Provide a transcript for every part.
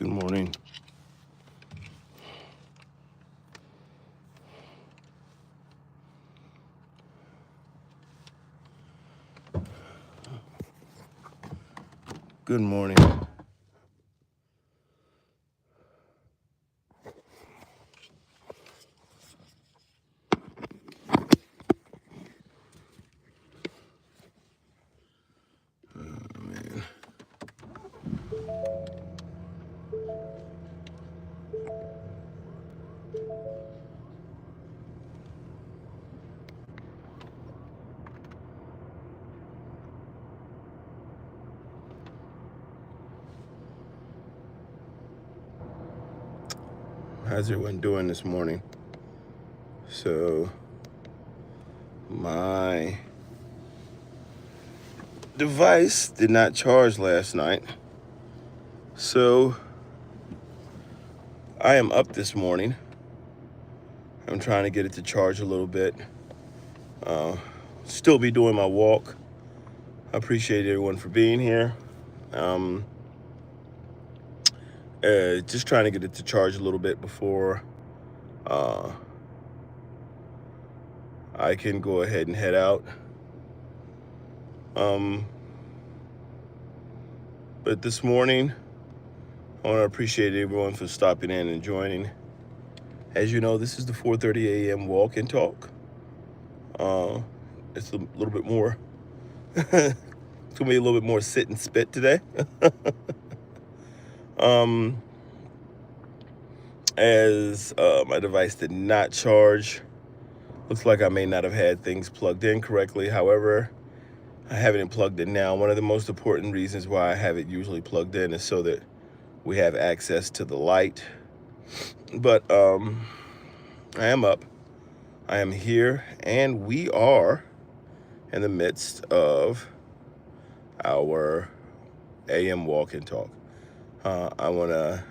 Good morning. Good morning. Man. How's everyone doing this morning? So, my device did not charge last night. So, I am up this morning. I'm trying to get it to charge a little bit. Still be doing my walk. I appreciate everyone for being here. Just trying to get it to charge a little bit before I can go ahead and head out. But this morning, I want to appreciate everyone for stopping in and joining. As you know, this is the 4:30 a.m. walk and talk. It's a little bit more, it's gonna be a little bit more sit and spit today. As my device did not charge, looks like I may not have had things plugged in correctly. However, I have it plugged in now. One of the most important reasons why I have it usually plugged in is so that we have access to the light. But I am up. I am here, and we are in the midst of our AM walk and talk. I want to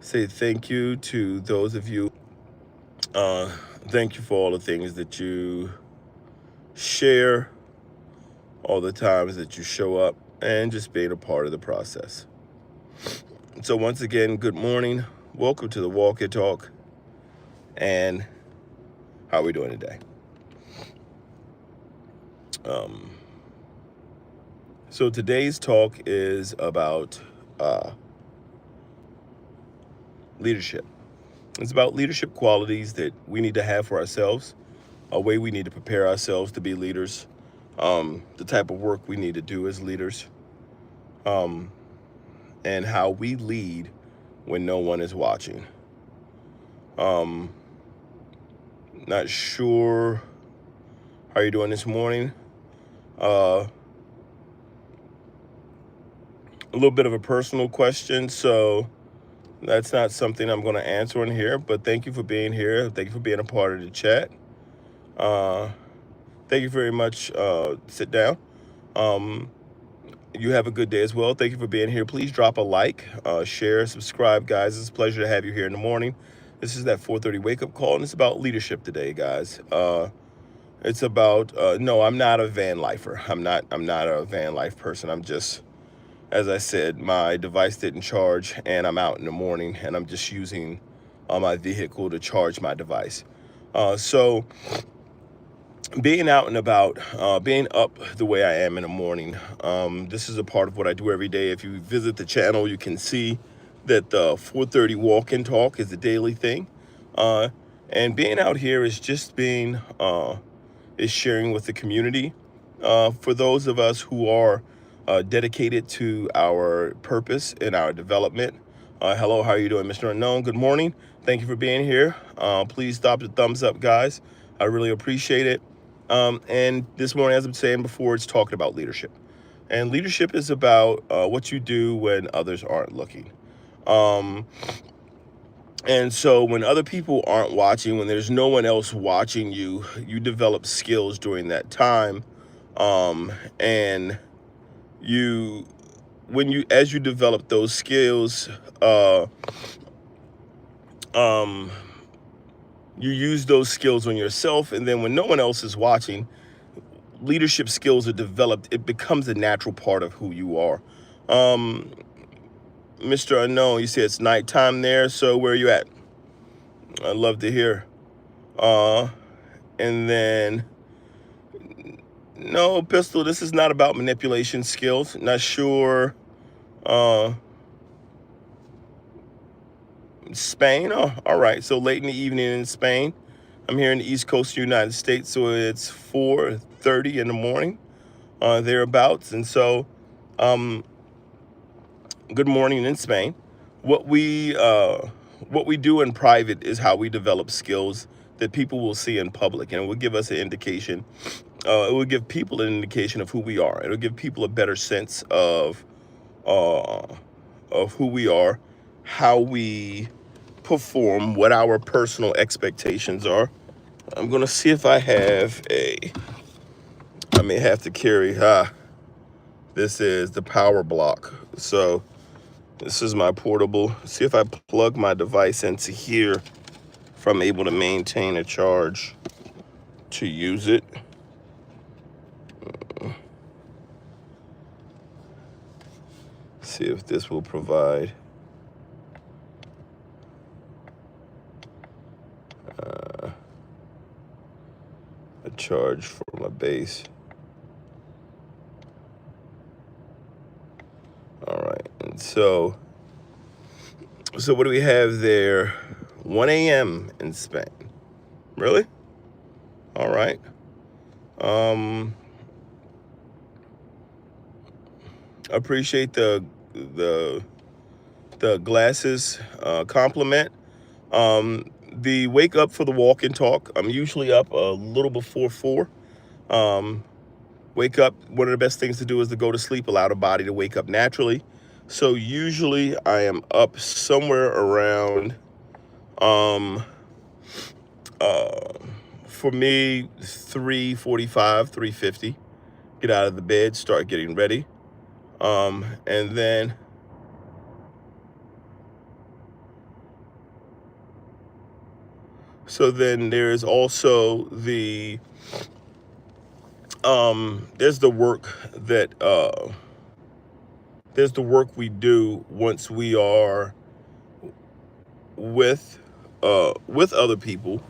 say thank you to those of you. Thank you for all the things that you share, all the times that you show up, and just being a part of the process. So once again, good morning. Welcome to the walk and talk. And how are we doing today? So today's talk is about leadership. It's about leadership qualities that we need to have for ourselves, a way we need to prepare ourselves to be leaders, the type of work we need to do as leaders, and how we lead when no one is watching. Not sure how you're doing this morning. A little bit of a personal question, so that's not something I'm going to answer in here, but thank you for being here. Thank you for being a part of the chat. Thank you very much. Sit down. You have a good day as well. Thank you for being here. Please drop a like, share, subscribe, guys. It's a pleasure to have you here in the morning. This is that 4:30 wake-up call, and it's about leadership today, guys. It's about no, I'm not a van lifer. I'm not a van life person. I'm just, as I said, my device didn't charge, and I'm out in the morning, and I'm just using my vehicle to charge my device. So being out and about, being up the way I am in the morning, this is a part of what I do every day. If you visit the channel, you can see that the 4:30 walk and talk is a daily thing. And being out here is just being, is sharing with the community. For those of us who are dedicated to our purpose and our development. Hello, how are you doing, Mr. Unknown? Good morning. Thank you for being here. Please stop the thumbs up, guys. I really appreciate it. And this morning, as I'm saying before, it's talking about leadership. And leadership is about what you do when others aren't looking. And so when other people aren't watching, when there's no one else watching you, you develop skills during that time. And you, as you develop those skills, you use those skills on yourself. And then when no one else is watching, leadership skills are developed. It becomes a natural part of who you are. Mr. Unknown, you say it's nighttime there, so where are you at? I'd love to hear. Uh, and then, no, Pistol, this is not about manipulation skills. Not sure. Uh, Spain? Oh, all right. So late in the evening in Spain. I'm here in the East Coast of the United States, so it's 4:30 in the morning, thereabouts. And so, um, good morning in Spain. What we do in private is how we develop skills that people will see in public, and it will give us an indication. It will give people an indication of who we are. It'll give people a better sense uh, of who we are, how we perform, what our personal expectations are. I'm gonna see if I have I may have to carry. This is the power block. So this is my portable. See if I plug my device into here, if I'm able to maintain a charge to use it. See if this will provide a charge for my base. All right, and so what do we have there? 1 a.m. in Spain. Really? All right. Appreciate the glasses compliment. The wake up for the walk and talk. I'm usually up a little before 4. Wake up. One of the best things to do is to go to sleep, allow the body to wake up naturally. So usually I am up somewhere around, for me, 3:45, 3:50. Get out of the bed, start getting ready. And then there's also there's the work we do once we are with other people,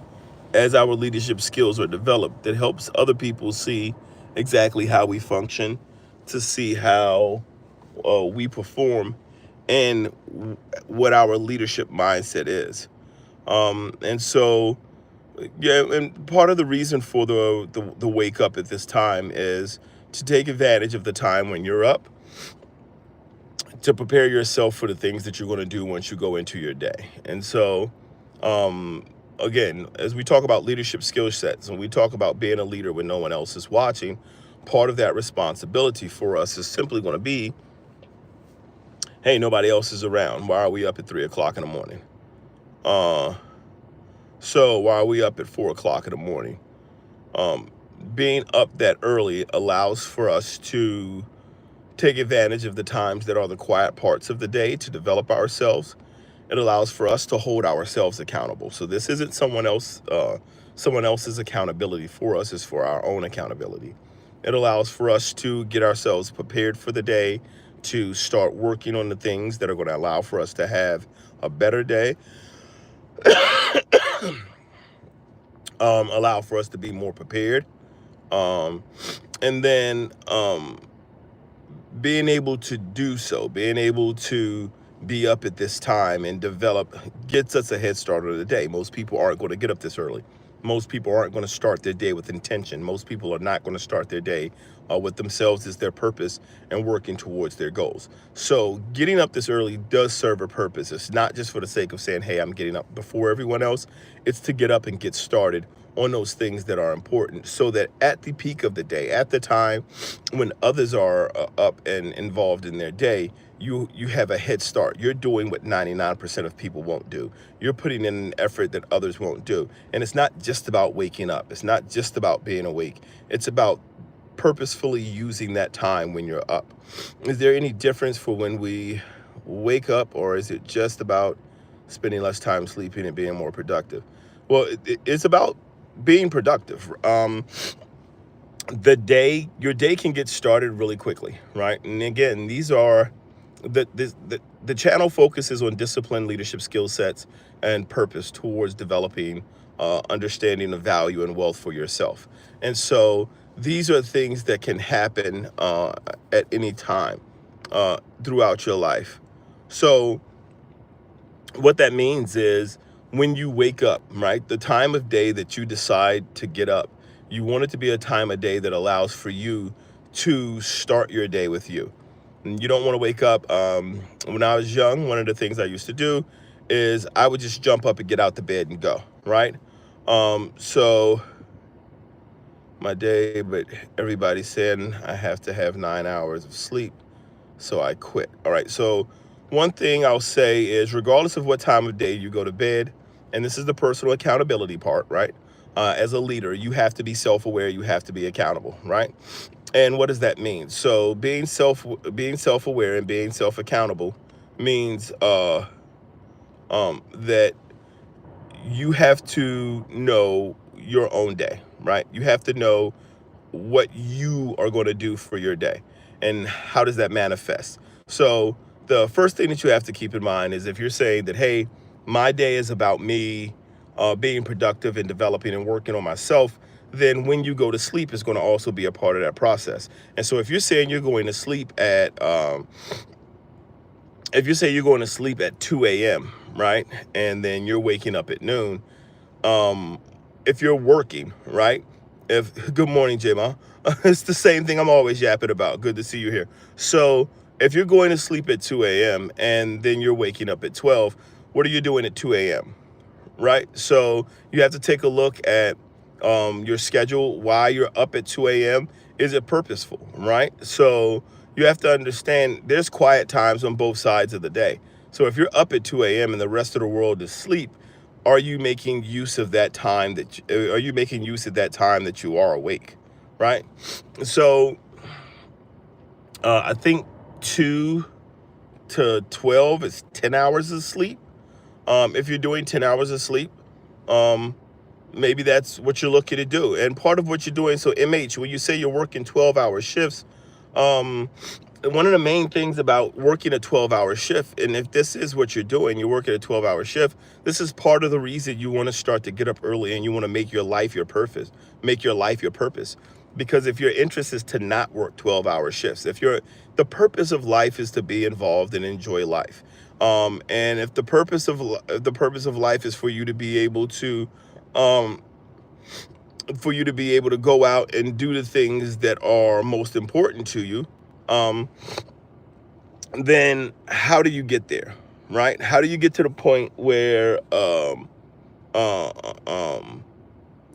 as our leadership skills are developed, that helps other people see exactly how we function, to see how we perform, and what our leadership mindset is. And so, yeah, and part of the reason for the wake up at this time is to take advantage of the time when you're up, to prepare yourself for the things that you're going to do once you go into your day. And so, again, as we talk about leadership skill sets and we talk about being a leader when no one else is watching, part of that responsibility for us is simply going to be, hey, nobody else is around. Why are we up at 3 o'clock in the morning? So why are we up at 4 o'clock in the morning? Being up that early allows for us to take advantage of the times that are the quiet parts of the day to develop ourselves. It allows for us to hold ourselves accountable. So this isn't someone else's accountability for us, it's for our own accountability. It allows for us to get ourselves prepared for the day, to start working on the things that are going to allow for us to have a better day, allow for us to be more prepared, and then being able to do so, being able to be up at this time and develop, gets us a head start on the day. Most people aren't going to get up this early. Most people aren't going to start their day with intention. Most people are not going to start their day with themselves as their purpose and working towards their goals. So getting up this early does serve a purpose. It's not just for the sake of saying, hey, I'm getting up before everyone else. It's to get up and get started on those things that are important, so that at the peak of the day, at the time when others are up and involved in their day, you have a head start. You're doing what 99% of people won't do. You're putting in an effort that others won't do. And it's not just about waking up. It's not just about being awake. It's about purposefully using that time when you're up. Is there any difference for when we wake up, or is it just about spending less time sleeping and being more productive? Well, it's about being productive. Your day can get started really quickly, right? And again, these are the channel focuses on discipline, leadership skill sets, and purpose towards developing understanding of value and wealth for yourself. And so these are things that can happen at any time throughout your life. So what that means is when you wake up, right, the time of day that you decide to get up, you want it to be a time of day that allows for you to start your day with you. And you don't want to wake up. When I was young, one of the things I used to do is I would just jump up and get out the bed and go, right? So my day, but everybody's saying I have to have 9 hours of sleep, so I quit. All right, so one thing I'll say is regardless of what time of day you go to bed, and this is the personal accountability part, right? As a leader, you have to be self-aware, you have to be accountable, right? And what does that mean? So being self-aware and being self-accountable means that you have to know your own day, right? You have to know what you are going to do for your day and how does that manifest. So the first thing that you have to keep in mind is if you're saying that, hey, my day is about me being productive and developing and working on myself, then when you go to sleep is going to also be a part of that process. And so if you're saying you're going to sleep at if you say you're going to sleep at 2 a.m., right, and then you're waking up at noon, if you're working, right, good morning, J-Ma. It's the same thing I'm always yapping about. Good to see you here. So if you're going to sleep at 2 a.m. and then you're waking up at 12, what are you doing at 2 a.m., right? So you have to take a look at your schedule, why you're up at 2 a.m. Is it purposeful, right? So you have to understand there's quiet times on both sides of the day. So if you're up at 2 a.m. and the rest of the world is asleep, are you making use of that time are you making use of that time that you are awake, right? So I think 2 to 12 is 10 hours of sleep. If you're doing 10 hours of sleep, maybe that's what you're looking to do. And part of what you're doing, so MH, when you say you're working 12-hour shifts, one of the main things about working a 12-hour shift, and if this is what you're doing, you're working a 12-hour shift, this is part of the reason you want to start to get up early and you want to make your life your purpose, make your life your purpose. Because if your interest is to not work 12-hour shifts, the purpose of life is to be involved and enjoy life. And if the purpose of life is for you to be able to go out and do the things that are most important to you, then how do you get there, right? How do you get to the point where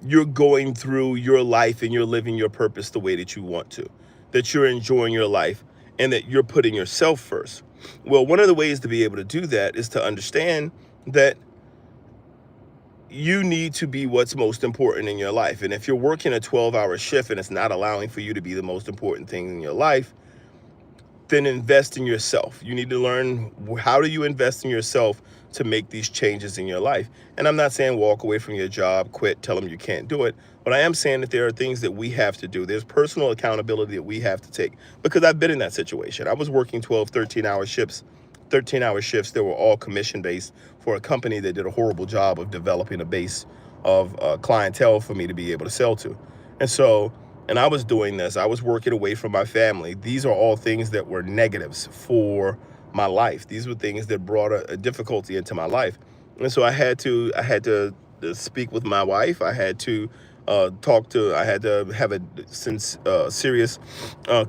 you're going through your life and you're living your purpose the way that you want to, that you're enjoying your life and that you're putting yourself first? Well, one of the ways to be able to do that is to understand that you need to be what's most important in your life. And if you're working a 12-hour shift and it's not allowing for you to be the most important thing in your life, then invest in yourself. You need to learn, how do you invest in yourself to make these changes in your life? And I'm not saying walk away from your job, quit, tell them you can't do it. But I am saying that there are things that we have to do. There's personal accountability that we have to take, because I've been in that situation. I was working 12, 13-hour shifts that were all commission based for a company that did a horrible job of developing a base of clientele for me to be able to sell to. And I was doing this, I was working away from my family. These are all things that were negatives for my life. These were things that brought a difficulty into my life. And so I had to speak with my wife. I had to I had to have a serious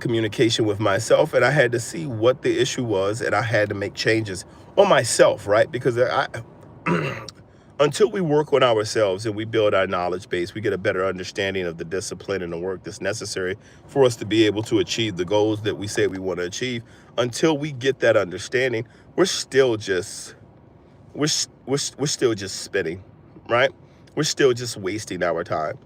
communication with myself, and I had to see what the issue was, and I had to make changes on myself, right? Because until we work on ourselves and we build our knowledge base, we get a better understanding of the discipline and the work that's necessary for us to be able to achieve the goals that we say we want to achieve. Until we get that understanding, we're still just spinning, right? We're still just wasting our time.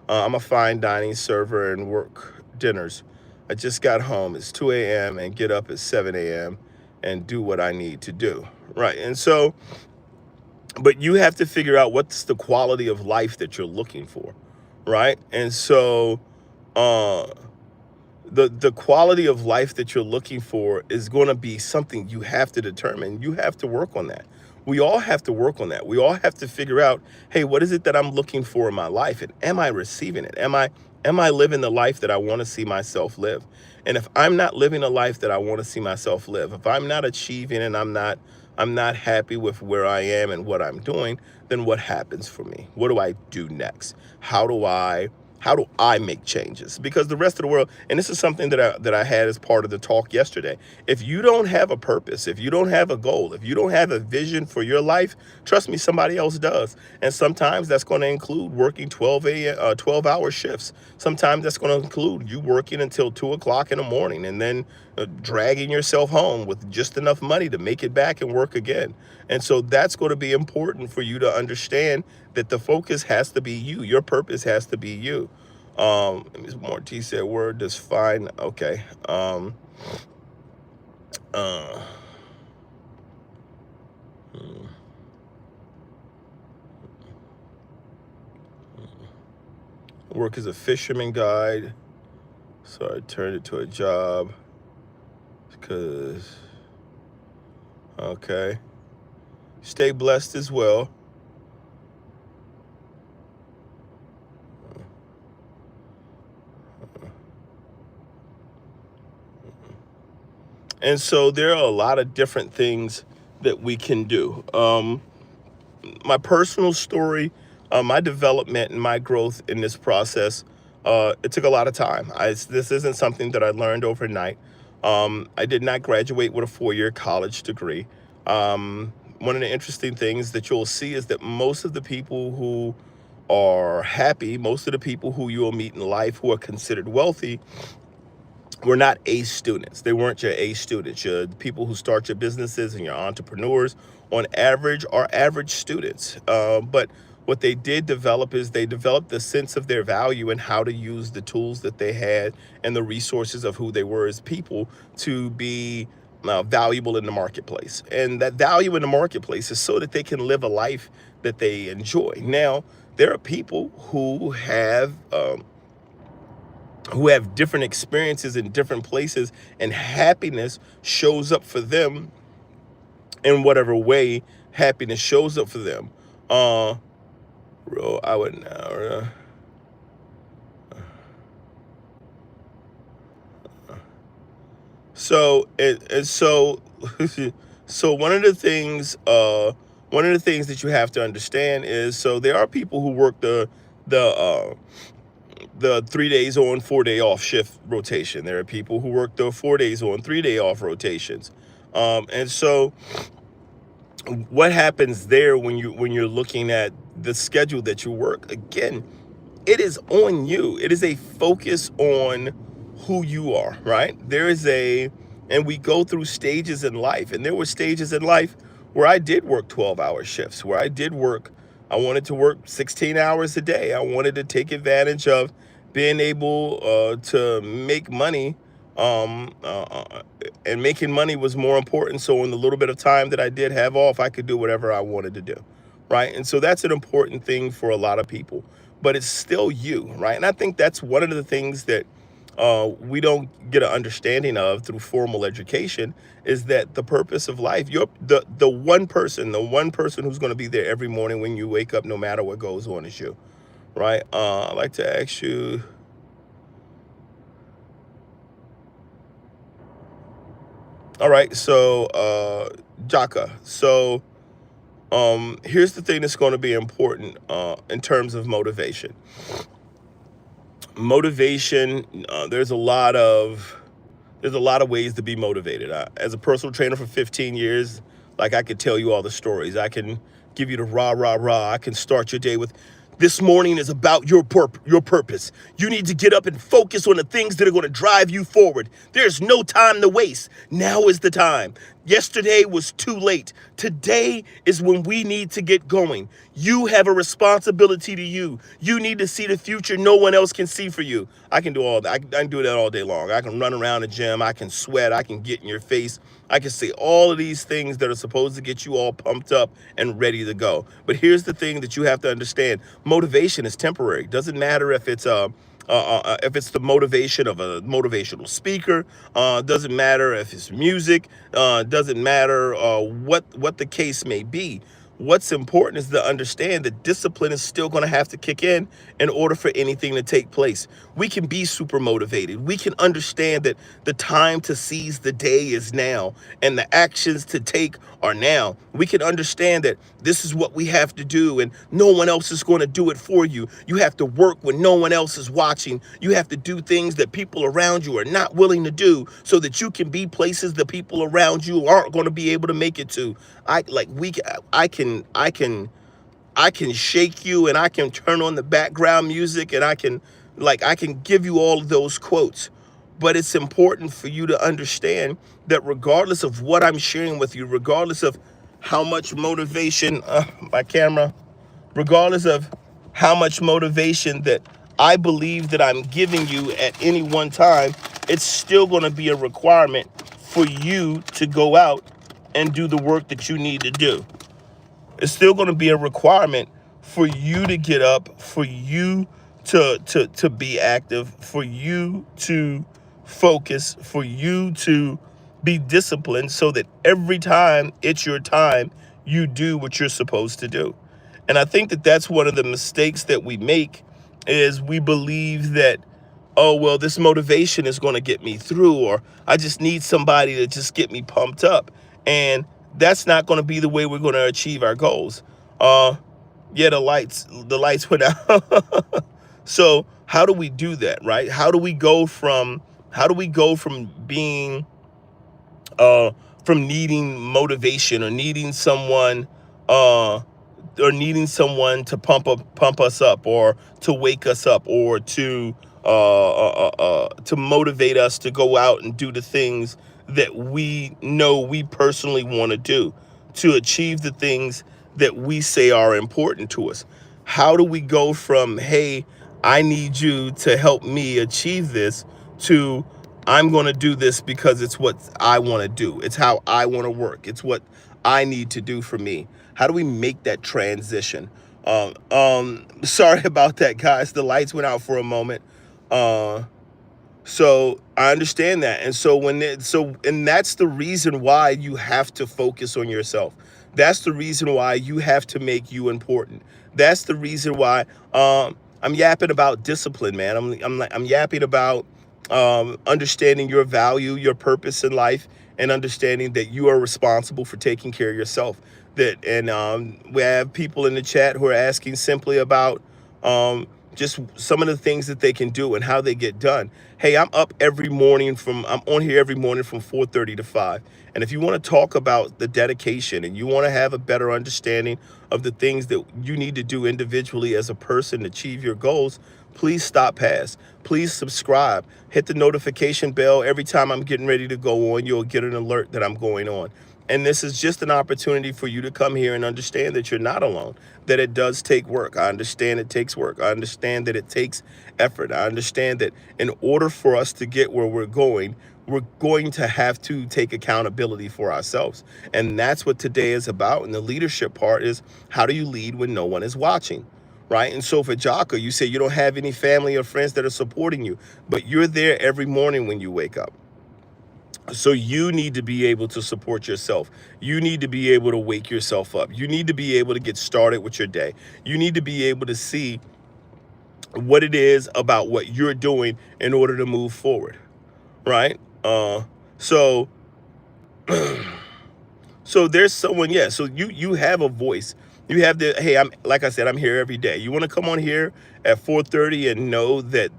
I'm a fine dining server and work dinners. I just got home. It's 2 a.m. and get up at 7 a.m. and do what I need to do, right? And so, but you have to figure out what's the quality of life that you're looking for, right? And so the quality of life that you're looking for is going to be something you have to determine. You have to work on that. We all have to work on that. We all have to figure out, hey, what is it that I'm looking for in my life, and am I receiving it? Am I living the life that I want to see myself live? And if I'm not living a life that I want to see myself live, if I'm not achieving and I'm not happy with where I am and what I'm doing, then what happens for me? What do I do next? How do I make changes? Because the rest of the world, and this is something that I had as part of the talk yesterday. If you don't have a purpose, if you don't have a goal, if you don't have a vision for your life, trust me, somebody else does. And sometimes that's going to include working 12-hour shifts. Sometimes that's going to include you working until 2 o'clock in the morning and then dragging yourself home with just enough money to make it back and work again. And so that's going to be important for you to understand that the focus has to be you. Your purpose has to be you. Ms. Morty said, word does fine. Okay. Uh, Work as a fisherman guide. So I turned it to a job because, okay. Stay blessed as well. And so there are a lot of different things that we can do. My personal story, my development and my growth in this process, it took a lot of time. This isn't something that I learned overnight. I did not graduate with a 4-year college degree. One of the interesting things that you'll see is that most of the people who are happy, most of the people who you will meet in life who are considered wealthy, were not A students. They weren't your A students. Your people who start your businesses and your entrepreneurs, on average, are average students. But what they did develop is they developed the sense of their value and how to use the tools that they had and the resources of who they were as people to be valuable in the marketplace. And that value in the marketplace is so that they can live a life that they enjoy. Now, there are people who have different experiences in different places, and happiness shows up for them in whatever way happiness shows up for them. Bro, I would now. So so one of the things that you have to understand is, so there are people who work the the 3 days on, 4 day off shift rotation. There are people who work the 4 days on, 3 day off rotations. And so what happens there when you're looking at the schedule that you work, again, it is on you. It is a focus on who you are, right? And we go through stages in life, and there were stages in life where I did work 12-hour shifts, where I wanted to work 16 hours a day. I wanted to take advantage of being able to make money, and making money was more important. So in the little bit of time that I did have off, I could do whatever I wanted to do, right? And so that's an important thing for a lot of people, but it's still you, right? And I think that's one of the things that we don't get an understanding of through formal education, is that the purpose of life, you're the one person who's going to be there every morning when you wake up, no matter what goes on, is you, right? I'd like to ask you, all right, so Jaka, so here's the thing that's going to be important in terms of motivation. There's a lot of ways to be motivated. As a personal trainer for 15 years, like, I could tell you all the stories. I can give you the rah rah rah. I can start your day with, this morning is about your purpose. You need to get up and focus on the things that are going to drive you forward. There's no time to waste. Now is the time. Yesterday was too late. Today is when we need to get going. You have a responsibility to you. You need to see the future no one else can see for you. I can do all that. I can do that all day long. I can run around the gym. I can sweat. I can get in your face. I can say all of these things that are supposed to get you all pumped up and ready to go. But here's the thing that you have to understand. Motivation is temporary. Doesn't matter if it's if it's the motivation of a motivational speaker, doesn't matter if it's music, doesn't matter what the case may be. What's important is to understand that discipline is still going to have to kick in order for anything to take place. We can be super motivated. We can understand that the time to seize the day is now and the actions to take are now. We can understand that this is what we have to do and no one else is going to do it for you. You have to work when no one else is watching. You have to do things that people around you are not willing to do so that you can be places the people around you aren't going to be able to make it to. I can shake you and I can turn on the background music and I can give you all of those quotes. But it's important for you to understand that regardless of what I'm sharing with you, regardless of how much motivation, my camera, regardless of how much motivation that I believe that I'm giving you at any one time, it's still going to be a requirement for you to go out and do the work that you need to do. It's still going to be a requirement for you to get up, for you to be active, for you to focus, for you to be disciplined so that every time it's your time, you do what you're supposed to do. And I think that that's one of the mistakes that we make is we believe that, oh, well, this motivation is going to get me through, or I just need somebody to just get me pumped up. And that's not going to be the way we're going to achieve our goals. Yeah, the lights went out. So how do we do that, right? How do we go from being from needing motivation or needing someone to pump us up or to wake us up or to motivate us to go out and do the things that we know we personally want to do, to achieve the things that we say are important to us? How do we go from, hey, I need you to help me achieve this, to I'm going to do this because it's what I want to do. It's how I want to work. It's what I need to do for me. How do we make that transition? Sorry about that, guys. The lights went out for a moment. So I understand that. And so and that's the reason why you have to focus on yourself. That's the reason why you have to make you important. That's the reason why I'm yapping about discipline, man. I'm yapping about understanding your value, your purpose in life, and understanding that you are responsible for taking care of yourself. We have people in the chat who are asking simply about just some of the things that they can do and how they get done. Hey, I'm on here every morning from 4:30 to 5. And if you want to talk about the dedication and you want to have a better understanding of the things that you need to do individually as a person to achieve your goals, please stop past. Please subscribe. Hit the notification bell. Every time I'm getting ready to go on, you'll get an alert that I'm going on. And this is just an opportunity for you to come here and understand that you're not alone, that it does take work. I understand it takes work. I understand that it takes effort. I understand that in order for us to get where we're going to have to take accountability for ourselves. And that's what today is about. And the leadership part is, how do you lead when no one is watching? Right? And so for Jocko, you say you don't have any family or friends that are supporting you, but you're there every morning when you wake up. So you need to be able to support yourself. You need to be able to wake yourself up. You need to be able to get started with your day. You need to be able to see what it is about what you're doing in order to move forward, right? So there's someone, yeah. So you have a voice. You have hey, like I said, I'm here every day. You want to come on here at 4:30 and know that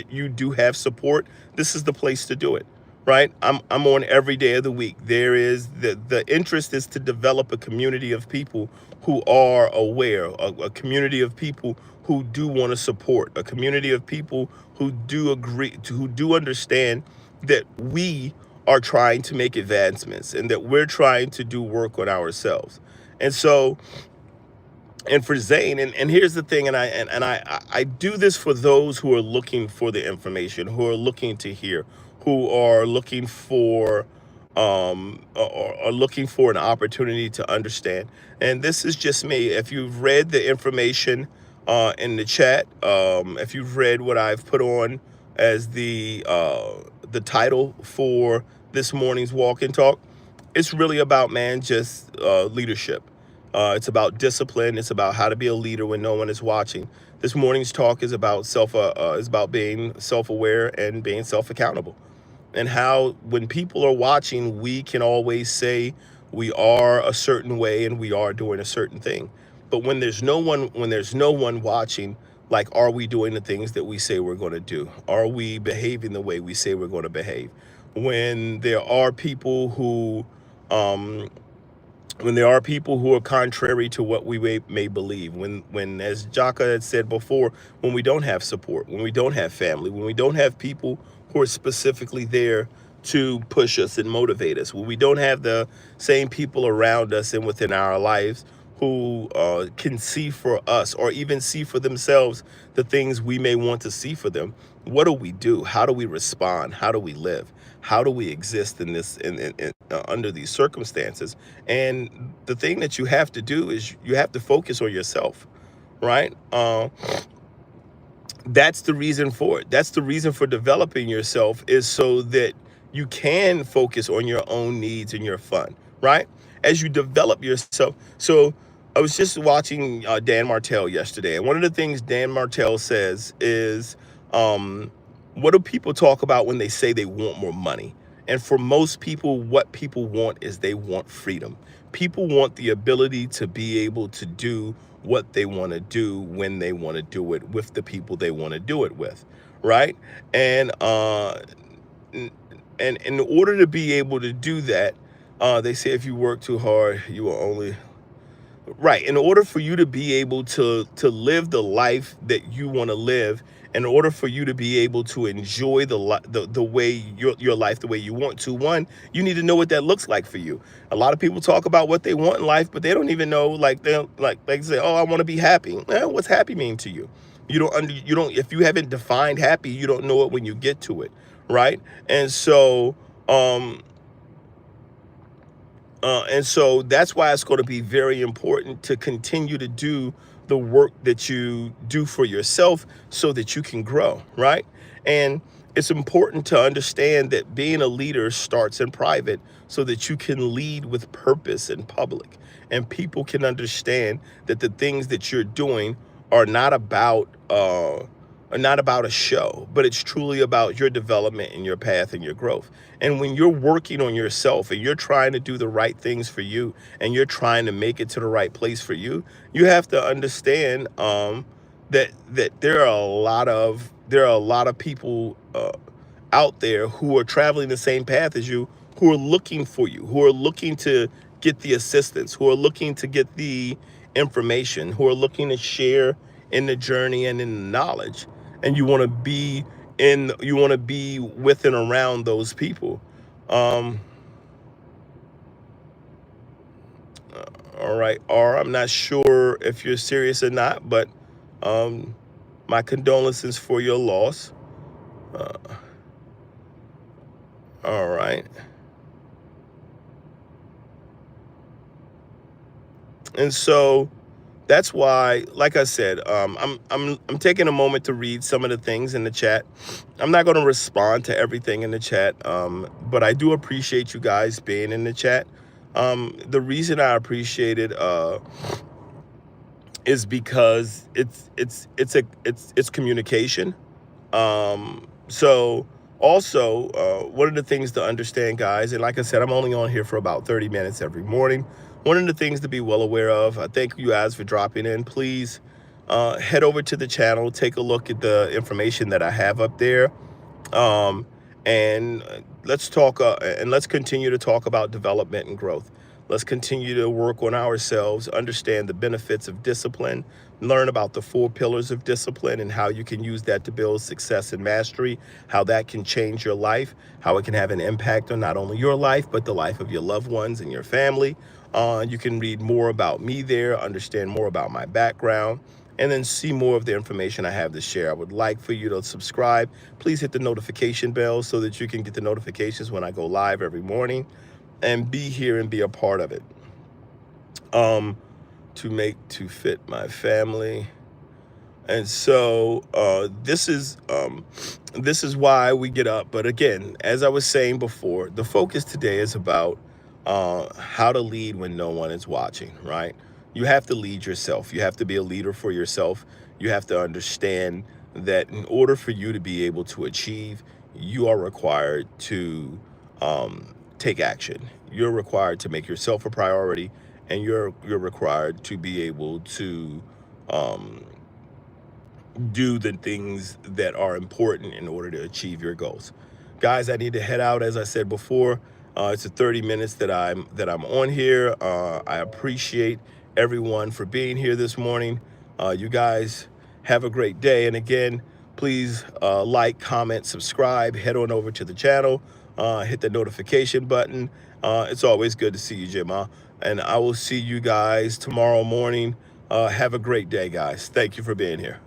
you do have support. This is the place to do it. Right? I'm on every day of the week. There is the interest is to develop a community of people who are aware, a community of people who do want to support, a community of people who do who do understand that we are trying to make advancements and that we're trying to do work on ourselves. And so, and for Zane, and here's the thing, and I do this for those who are looking for the information, who are looking to hear, who are looking for are looking for an opportunity to understand. And this is just me. If you've read the information in the chat. If you've read what I've put on as the title for this morning's walk and talk, it's really about, man, just leadership. It's about discipline. It's about how to be a leader when no one is watching. This morning's talk is about is about being self-aware and being self-accountable, and how when people are watching, we can always say we are a certain way and we are doing a certain thing. But when there's no one watching, like, are we doing the things that we say we're going to do? Are we behaving the way we say we're going to behave? When there are people who um, when there are people who are contrary to what we may believe, when, as Jaka had said before, when we don't have support, when we don't have family, when we don't have people who are specifically there to push us and motivate us, when we don't have the same people around us and within our lives who can see for us or even see for themselves the things we may want to see for them, what do? How do we respond? How do we live? How do we exist in this under these circumstances? And the thing that you have to do is you have to focus on yourself, right? That's the reason for it. That's the reason for developing yourself, is so that you can focus on your own needs and your fun, right? As you develop yourself. So I was just watching Dan Martell yesterday, and one of the things Dan Martell says is, what do people talk about when they say they want more money? And for most people, what people want is they want freedom. People want the ability to be able to do what they want to do when they want to do it with the people they want to do it with, right? And and in order to be able to do that, they say if you work too hard, you will only. Right. In order for you to be able to live the life that you want to live, in order for you to be able to enjoy the way your life the way you want to, one, you need to know what that looks like for you. A lot of people talk about what they want in life, but they don't even know, like, they say, oh, I want to be happy. What's happy mean to you? You don't, if you haven't defined happy, you don't know it when you get to it, right? And so um and so that's why it's going to be very important to continue to do the work that you do for yourself so that you can grow, right? And it's important to understand that being a leader starts in private so that you can lead with purpose in public. And people can understand that the things that you're doing are not about a show, but it's truly about your development and your path and your growth. And when you're working on yourself and you're trying to do the right things for you and you're trying to make it to the right place for you, you have to understand that there are a lot of people out there who are traveling the same path as you, who are looking for you, who are looking to get the assistance, who are looking to get the information, who are looking to share in the journey and in the knowledge. And you want to be with and around those people. Um, all right, R, I'm not sure if you're serious or not, but um, my condolences for your loss. Uh, all right. And so that's why, like I said, I'm taking a moment to read some of the things in the chat. I'm not going to respond to everything in the chat, but I do appreciate you guys being in the chat. The reason I appreciate it is because it's communication. So also, one of the things to understand, guys, and like I said, I'm only on here for about 30 minutes every morning. One of the things to be well aware of, I thank you guys for dropping in. Please head over to the channel, take a look at the information that I have up there. And let's talk and let's continue to talk about development and growth. Let's continue to work on ourselves, understand the benefits of discipline, learn about the 4 pillars of discipline and how you can use that to build success and mastery, how that can change your life, how it can have an impact on not only your life, but the life of your loved ones and your family. You can read more about me there, understand more about my background, and then see more of the information I have to share. I would like for you to subscribe. Please hit the notification bell so that you can get the notifications when I go live every morning, and be here and be a part of it. To fit my family. And so this is why we get up. But again, as I was saying before, the focus today is about how to lead when no one is watching, right? You have to lead yourself. You have to be a leader for yourself. You have to understand that in order for you to be able to achieve, you are required to take action. You're required to make yourself a priority, and you're required to be able to um, do the things that are important in order to achieve your goals. Guys, I need to head out. As I said before, it's a 30 minutes that I'm on here. I appreciate everyone for being here this morning. You guys have a great day. And again, please like, comment, subscribe, head on over to the channel, hit the notification button. It's always good to see you, Jim. And I will see you guys tomorrow morning. Have a great day, guys. Thank you for being here.